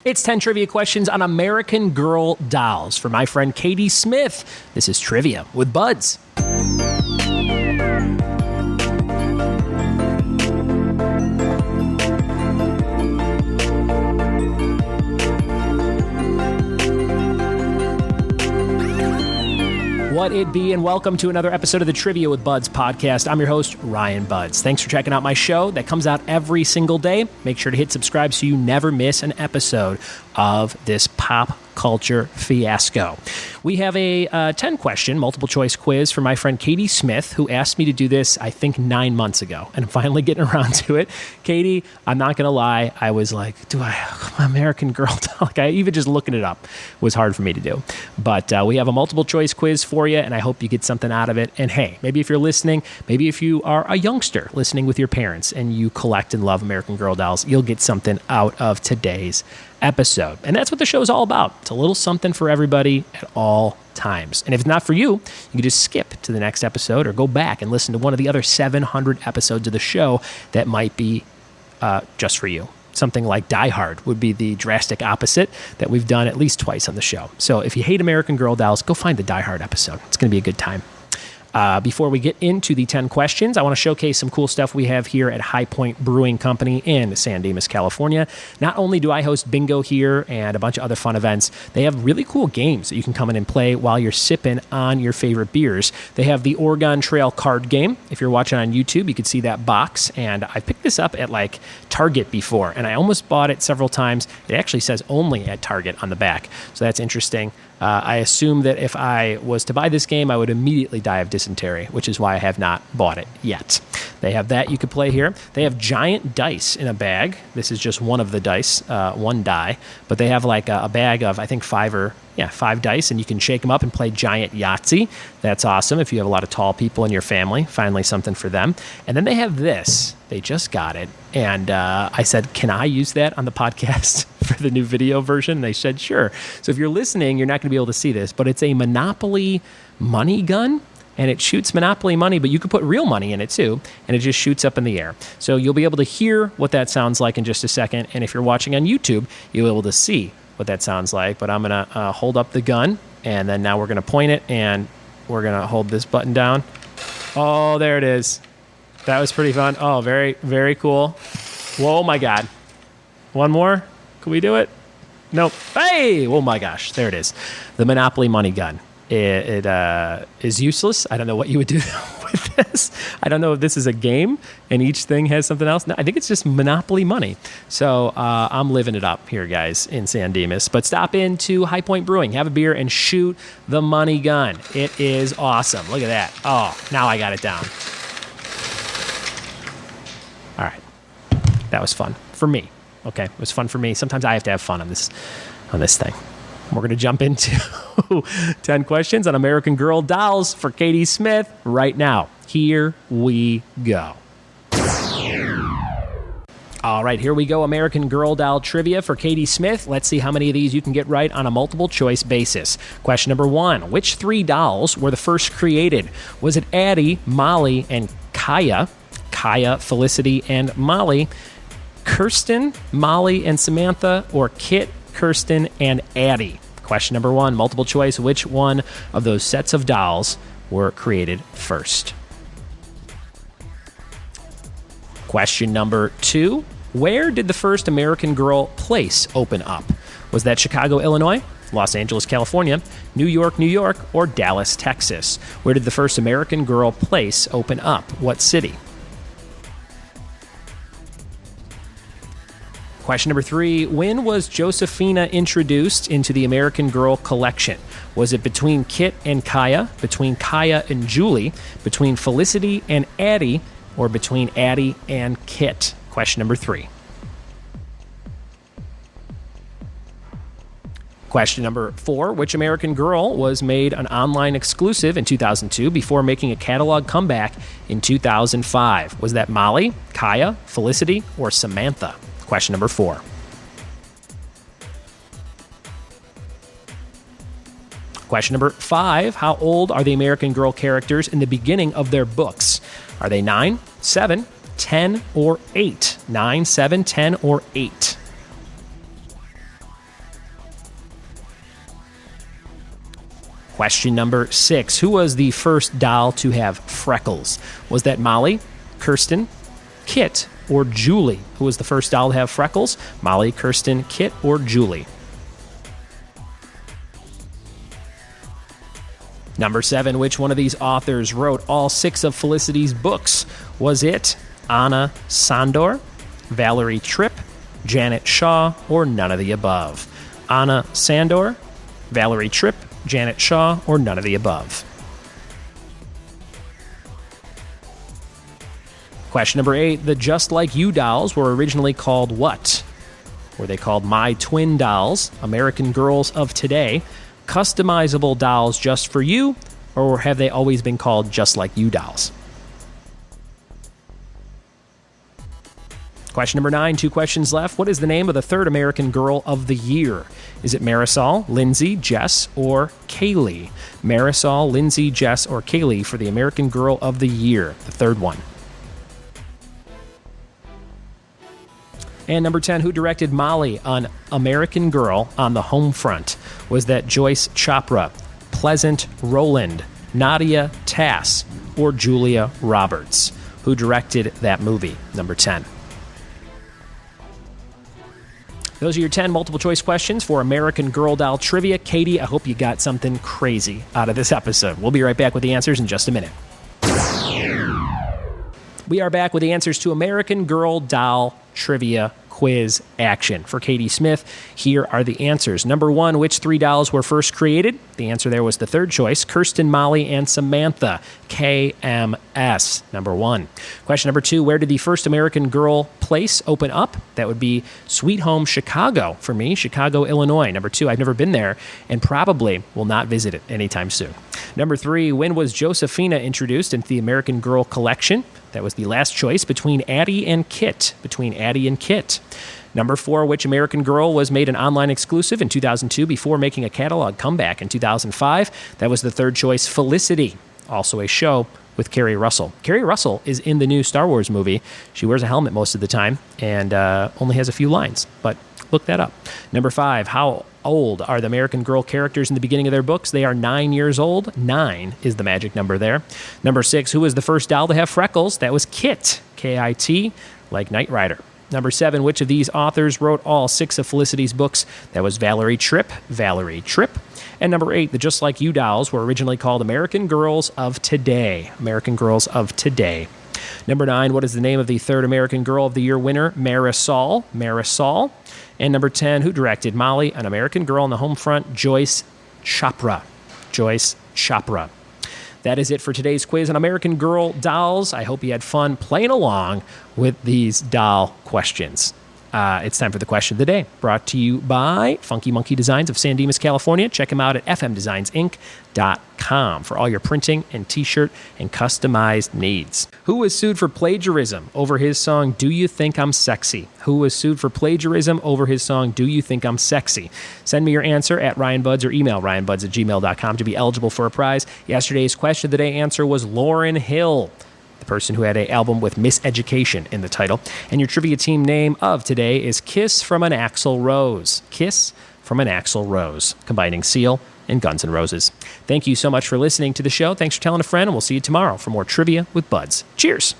It's 10 trivia questions on American Girl dolls for my friend Katie Smith. This is Trivia with Buds. What it be, and welcome to another episode of the Trivia with Buds podcast. I'm your host, Ryan Buds. Thanks for checking out my show that comes out every single day. Make sure to hit subscribe so you never miss an episode of this pop culture fiasco. We have a 10-question multiple-choice quiz for my friend Katie Smith, who asked me to do this, I think, 9 months ago, and I'm finally getting around to it. Katie, I'm not going to lie, I was like, do I American Girl doll? Like, even just looking it up was hard for me to do. But we have a multiple-choice quiz for you, and I hope you get something out of it. And hey, maybe if you're listening, maybe if you are a youngster listening with your parents and you collect and love American Girl dolls, you'll get something out of today's episode. And that's what the show is all about. It's a little something for everybody at all times. And if it's not for you, you can just skip to the next episode or go back and listen to one of the other 700 episodes of the show that might be just for you. Something like Die Hard would be the drastic opposite that we've done at least twice on the show. So if you hate American Girl dolls, go find the Die Hard episode. It's going to be a good time. Before we get into the 10 questions, I want to showcase some cool stuff we have here at High Point Brewing Company in San Dimas, California. Not only do I host bingo here and a bunch of other fun events, they have really cool games that you can come in and play while you're sipping on your favorite beers. They have the Oregon Trail card game. If you're watching on YouTube, you can see that box. And I picked this up at like Target before, and I almost bought it several times. It actually says only at Target on the back, so that's interesting. I assume that if I was to buy this game, I would immediately die of dysentery, which is why I have not bought it yet. They have that you could play here. They have giant dice in a bag. This is just one of the dice, one die, but they have like a bag of, I think, 5 dice, and you can shake them up and play giant Yahtzee. That's awesome if you have a lot of tall people in your family. Finally, something for them. And then they have this. They just got it. And I said, can I use that on the podcast for the new video version? And they said, sure. So if you're listening, you're not going to be able to see this, but it's a Monopoly money gun. And it shoots Monopoly money, but you could put real money in it too, and it just shoots up in the air. So you'll be able to hear what that sounds like in just a second. And if you're watching on YouTube, you'll be able to see what that sounds like. But I'm going to hold up the gun, and then now we're going to point it, and we're going to hold this button down. Oh, there it is. That was pretty fun. Oh, very, very cool. Whoa, my God. One more? Can we do it? Nope. Hey! Oh, my gosh. There it is. The Monopoly money gun. It is useless. I don't know what you would do with this. I don't know if this is a game and each thing has something else. No, I think it's just Monopoly money. So I'm living it up here, guys, in San Dimas. But stop into High Point Brewing, have a beer, and shoot the money gun. It is awesome. Look at that. Oh, now I got it down. All right. That was fun for me. Okay, it was fun for me. Sometimes I have to have fun on this thing. We're going to jump into 10 questions on American Girl dolls for Katie Smith right now. Here we go. All right, here we go. American Girl doll trivia for Katie Smith. Let's see how many of these you can get right on a multiple choice basis. Question number 1. Which 3 dolls were the first created? Was it Addie, Molly, and Kaya? Kaya, Felicity, and Molly. Kirsten, Molly, and Samantha, or Kit, Kirsten, and Addie? Question number 1, multiple choice. Which one of those sets of dolls were created first? Question number 2, where did the first American Girl place open up? Was that Chicago, Illinois, Los Angeles, California, New York, or Dallas, Texas? Where did the first American Girl place open up? What city? Question number 3, when was Josephina introduced into the American Girl collection? Was it between Kit and Kaya, between Kaya and Julie, between Felicity and Addie, or between Addie and Kit? Question number 3. Question number 4, which American Girl was made an online exclusive in 2002 before making a catalog comeback in 2005? Was that Molly, Kaya, Felicity, or Samantha? Question number 4. Question number 5, how old are the American Girl characters in the beginning of their books? Are they 9, 7, 10, or 8? 9, 7, 10, or 8? Question number 6. Who was the first doll to have freckles? Was that Molly, Kirsten, Kit, or Julie? Who was the first doll to have freckles? Molly, Kirsten, Kit, or Julie? Number 7. Which one of these authors wrote all 6 of Felicitys' books? Was it Anna Sandor, Valerie Tripp, Janet Shaw, or none of the above? Anna Sandor, Valerie Tripp, Janet Shaw, or none of the above? Question number 8. The Just Like You dolls were originally called what? Were they called My Twin Dolls, American Girls of Today, Customizable Dolls Just for You, or have they always been called Just Like You dolls? Question number 9, 2 questions left. What is the name of the third American Girl of the Year? Is it Marisol, Lindsay, Jess, or Kaylee? Marisol, Lindsay, Jess, or Kaylee for the American Girl of the Year, the third one. And number 10, who directed Molly on American Girl on the Home Front? Was that Joyce Chopra, Pleasant Rowland, Nadia Tass, or Julia Roberts? Who directed that movie, number 10? Those are your 10 multiple choice questions for American Girl doll trivia. Katie, I hope you got something crazy out of this episode. We'll be right back with the answers in just a minute. We are back with the answers to American Girl doll trivia quiz action. For Katie Smith, here are the answers. Number 1, which 3 dolls were first created? The answer there was the third choice, Kirsten, Molly, and Samantha, KMS, number 1. Question number 2, where did the first American Girl place open up? That would be Sweet Home Chicago for me, Chicago, Illinois. Number 2, I've never been there and probably will not visit it anytime soon. Number 3, when was Josephina introduced into the American Girl collection? That was the last choice between Addie and Kit. Number 4, which American Girl was made an online exclusive in 2002 before making a catalog comeback in 2005? That was the third choice, Felicity, also a show with Kerry Russell. Kerry Russell is in the new Star Wars movie. She wears a helmet most of the time and only has a few lines, but look that up. Number 5, how old are the American Girl characters in the beginning of their books? They are 9 years old. 9 is the magic number there. Number 6, who was the first doll to have freckles? That was Kit, K-I-T, like Knight Rider. Number 7, which of these authors wrote all 6 of Felicitys' books? That was Valerie Tripp. And number 8, the Just Like You dolls were originally called American Girls of Today. Number 9, what is the name of the third American Girl of the Year winner? Marisol. And number 10, who directed Molly, an American Girl on the Home Front? Joyce Chopra. That is it for today's quiz on American Girl dolls. I hope you had fun playing along with these doll questions. It's time for the question of the day, brought to you by Funky Monkey Designs of San Dimas, California. Check them out at fmdesignsinc.com for all your printing and t-shirt and customized needs. Who was sued for plagiarism over his song, Do You Think I'm Sexy? Send me your answer at RyanBuds or email ryanbuds@gmail.com to be eligible for a prize. Yesterday's question of the day answer was Lauryn Hill, the person who had an album with Miseducation in the title. And your trivia team name of today is Kiss from an Axel Rose, combining Seal and Guns N' Roses. Thank you so much for listening to the show. Thanks for telling a friend, and we'll see you tomorrow for more Trivia with Buds. Cheers!